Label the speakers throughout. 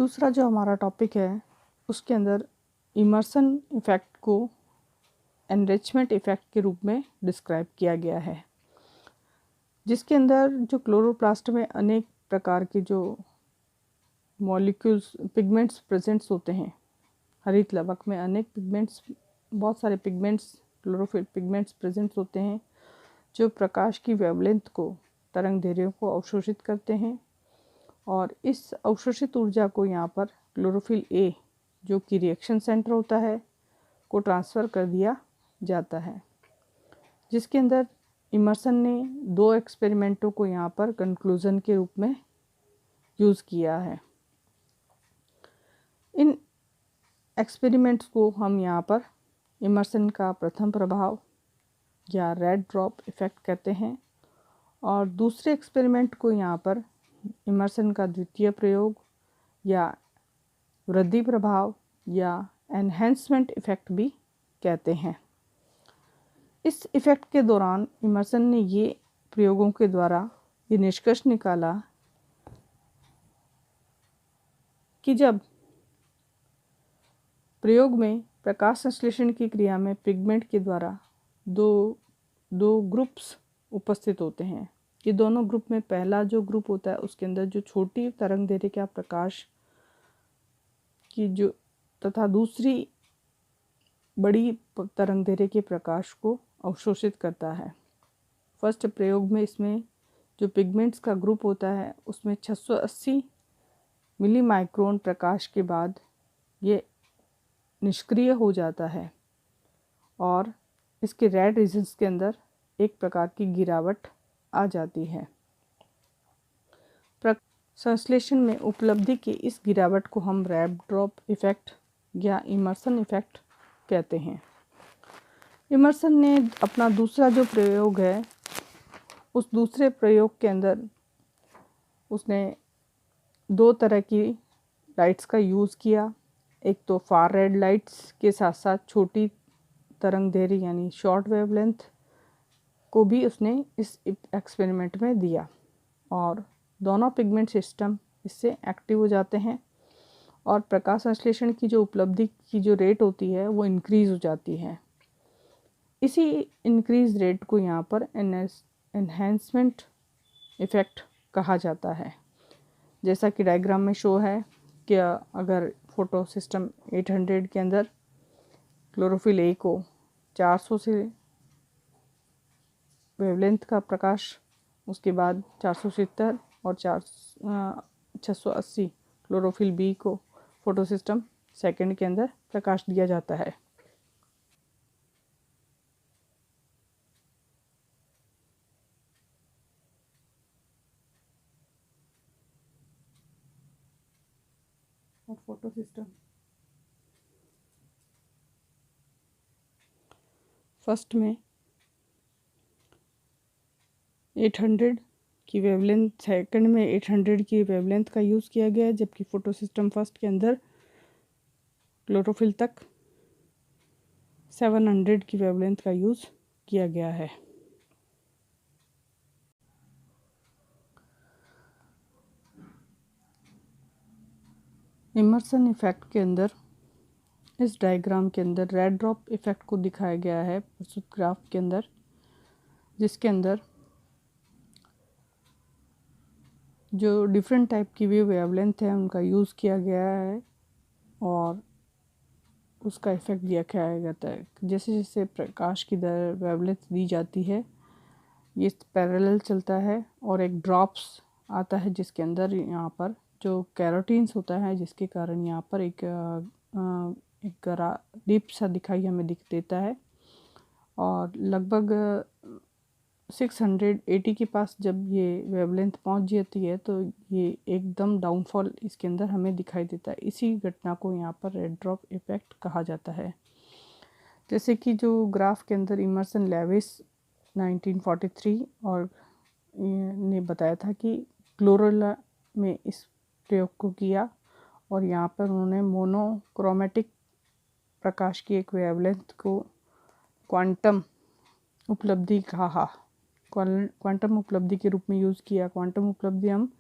Speaker 1: दूसरा जो हमारा टॉपिक है उसके अंदर इमर्सन इफ़ेक्ट को एनरिचमेंट इफ़ेक्ट के रूप में डिस्क्राइब किया गया है, जिसके अंदर जो क्लोरोप्लास्ट में अनेक प्रकार के जो मॉलिक्यूल्स पिगमेंट्स प्रेजेंट्स होते हैं। हरित लवक में अनेक पिगमेंट्स, बहुत सारे पिगमेंट्स, क्लोरोफिल पिगमेंट्स प्रेजेंट्स होते हैं जो प्रकाश की वेवलेंथ को, तरंग दैर्ध्य को अवशोषित करते हैं और इस अवशोषित ऊर्जा को यहाँ पर क्लोरोफिल ए, जो कि रिएक्शन सेंटर होता है, को ट्रांसफ़र कर दिया जाता है। जिसके अंदर इमर्सन ने 2 एक्सपेरिमेंटों को यहाँ पर कंक्लूज़न के रूप में यूज़ किया है। इन एक्सपेरिमेंट्स को हम यहाँ पर इमर्सन का प्रथम प्रभाव या रेड ड्रॉप इफ़ेक्ट कहते हैं और दूसरे एक्सपेरिमेंट को यहाँ पर इमर्सन का द्वितीय प्रयोग या वृद्धि प्रभाव या एनहेंसमेंट इफ़ेक्ट भी कहते हैं। इस इफ़ेक्ट के दौरान इमर्सन ने ये प्रयोगों के द्वारा ये निष्कर्ष निकाला कि जब प्रयोग में प्रकाश संश्लेषण की क्रिया में पिगमेंट के द्वारा दो ग्रुप्स उपस्थित होते हैं। ये दोनों ग्रुप में पहला जो ग्रुप होता है उसके अंदर जो छोटी तरंग दैर्ध्य का प्रकाश की जो तथा दूसरी बड़ी तरंग दैर्ध्य के प्रकाश को अवशोषित करता है। फर्स्ट प्रयोग में इसमें जो पिगमेंट्स का ग्रुप होता है उसमें 680 मिली माइक्रोन प्रकाश के बाद ये निष्क्रिय हो जाता है और इसके रेड रीजन्स के अंदर एक प्रकार की गिरावट आ जाती है। संश्लेषण में उपलब्धि की इस गिरावट को हम रेड ड्रॉप इफ़ेक्ट या इमर्सन इफ़ेक्ट कहते हैं। इमर्सन ने अपना दूसरा जो प्रयोग है उस दूसरे प्रयोग के अंदर उसने 2 तरह की लाइट्स का यूज़ किया। एक तो फार रेड लाइट्स के साथ साथ छोटी तरंग दैर्ध्य यानी शॉर्ट वेवलेंथ को भी उसने इस एक्सपेरिमेंट में दिया और दोनों पिगमेंट सिस्टम इससे एक्टिव हो जाते हैं और प्रकाश संश्लेषण की जो उपलब्धि की जो रेट होती है वो इंक्रीज़ हो जाती है। इसी इंक्रीज रेट को यहाँ पर एनहेंसमेंट इफ़ेक्ट कहा जाता है। जैसा कि डायग्राम में शो है कि अगर फोटो सिस्टम 800 के अंदर क्लोरोफिल ए को 400 से वेवलेंथ का प्रकाश, उसके बाद 470 और 680 क्लोरोफिल बी को फोटो सिस्टम सेकेंड के अंदर प्रकाश दिया जाता है। और फोटो सिस्टम फर्स्ट में 800 की वेवलेंथ, सेकंड में 800 की वेवलेंथ का यूज़ किया गया है, जबकि फोटो सिस्टम फर्स्ट के अंदर क्लोरोफिल तक 700 की वेवलेंथ का यूज़ किया गया है। इमर्सन इफ़ेक्ट के अंदर इस डायग्राम के अंदर रेड ड्रॉप इफ़ेक्ट को दिखाया गया है प्रस्तुत ग्राफ के अंदर, जिसके अंदर जो डिफरेंट टाइप की वेवलेंथ है उनका यूज़ किया गया है और उसका इफ़ेक्ट दिखाया जाता है। जैसे जैसे प्रकाश की दर वेवलेंथ दी जाती है ये पैरेलल चलता है और एक ड्रॉप्स आता है जिसके अंदर यहाँ पर जो कैरोटीन्स होता है जिसके कारण यहाँ पर एक गरा डीप सा दिखाई हमें दिख देता है और लगभग 680 के पास जब ये वेवलेंथ पहुँच जाती है तो ये एकदम डाउनफॉल इसके अंदर हमें दिखाई देता है। इसी घटना को यहाँ पर रेड ड्रॉप इफ़ेक्ट कहा जाता है। जैसे कि जो ग्राफ के अंदर इमर्सन लेविस 1943 और ने बताया था कि क्लोरेला में इस प्रयोग को किया और यहाँ पर उन्होंने मोनोक्रोमेटिक प्रकाश की एक वेवलेंथ को क्वांटम उपलब्धि कहा, क्वांटम उपलब्धि के रूप में यूज़ किया। क्वांटम उपलब्धि हम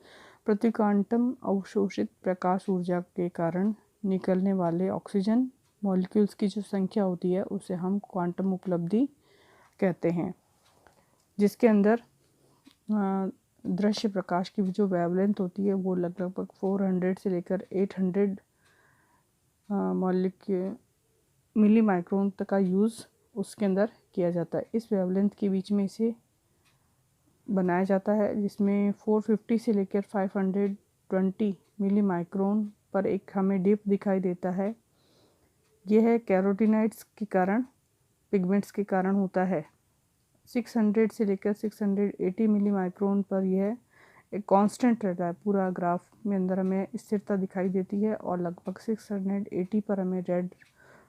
Speaker 1: प्रति क्वांटम अवशोषित प्रकाश ऊर्जा के कारण निकलने वाले ऑक्सीजन मॉलिक्यूल्स की जो संख्या होती है उसे हम क्वांटम उपलब्धि कहते हैं, जिसके अंदर दृश्य प्रकाश की जो वेवलेंथ होती है वो लगभग 400 से लेकर 800 मिली माइक्रोन तक का यूज़ उसके अंदर किया जाता है। इस वेवलेंथ के बीच में इसे बनाया जाता है, जिसमें 450 से लेकर 520 मिली माइक्रोन पर एक हमें डिप दिखाई देता है। यह है कैरोटीनाइड्स के कारण, पिगमेंट्स के कारण होता है। 600 से लेकर 680 मिली माइक्रोन पर यह एक कांस्टेंट रहता है, पूरा ग्राफ में अंदर हमें स्थिरता दिखाई देती है। और लगभग 680 पर हमें रेड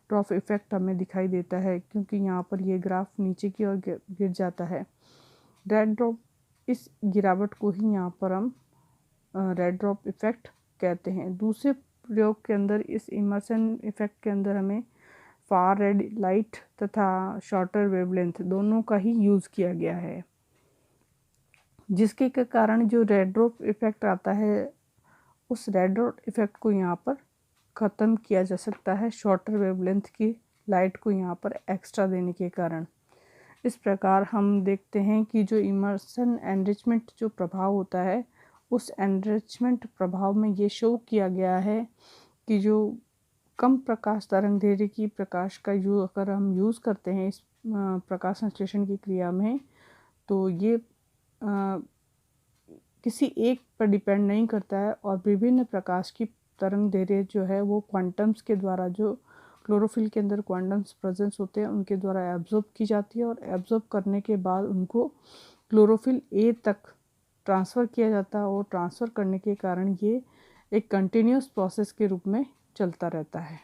Speaker 1: ड्रॉप इफेक्ट हमें दिखाई देता है, क्योंकि यहाँ पर ये ग्राफ नीचे की ओर गिर जाता है। रेड ड्रॉप, इस गिरावट को ही यहाँ पर हम रेड ड्रॉप इफेक्ट कहते हैं। दूसरे प्रयोग के अंदर, इस इमर्सन इफेक्ट के अंदर हमें फार रेड लाइट तथा शॉर्टर वेवलेंथ दोनों का ही यूज़ किया गया है, जिसके कारण जो रेड ड्रॉप इफेक्ट आता है उस रेड ड्रॉप इफेक्ट को यहाँ पर ख़त्म किया जा सकता है शॉर्टर वेवलेंथ की लाइट को यहाँ पर एक्स्ट्रा देने के कारण। इस प्रकार हम देखते हैं कि जो इमर्सन एनरिचमेंट जो प्रभाव होता है, उस एनरिचमेंट प्रभाव में ये शो किया गया है कि जो कम प्रकाश तरंगदैर्घ्य की प्रकाश का अगर हम यूज़ करते हैं इस प्रकाश संश्लेषण की क्रिया में, तो ये किसी एक पर डिपेंड नहीं करता है और विभिन्न प्रकाश की तरंगदैर्घ्य जो है वो क्वांटम्स के द्वारा, जो क्लोरोफिल के अंदर क्वांटम्स प्रेजेंस होते हैं उनके द्वारा एब्जॉर्ब की जाती है, और एब्जॉर्ब करने के बाद उनको क्लोरोफिल ए तक ट्रांसफ़र किया जाता है, और ट्रांसफ़र करने के कारण ये एक कंटिन्यूस प्रोसेस के रूप में चलता रहता है।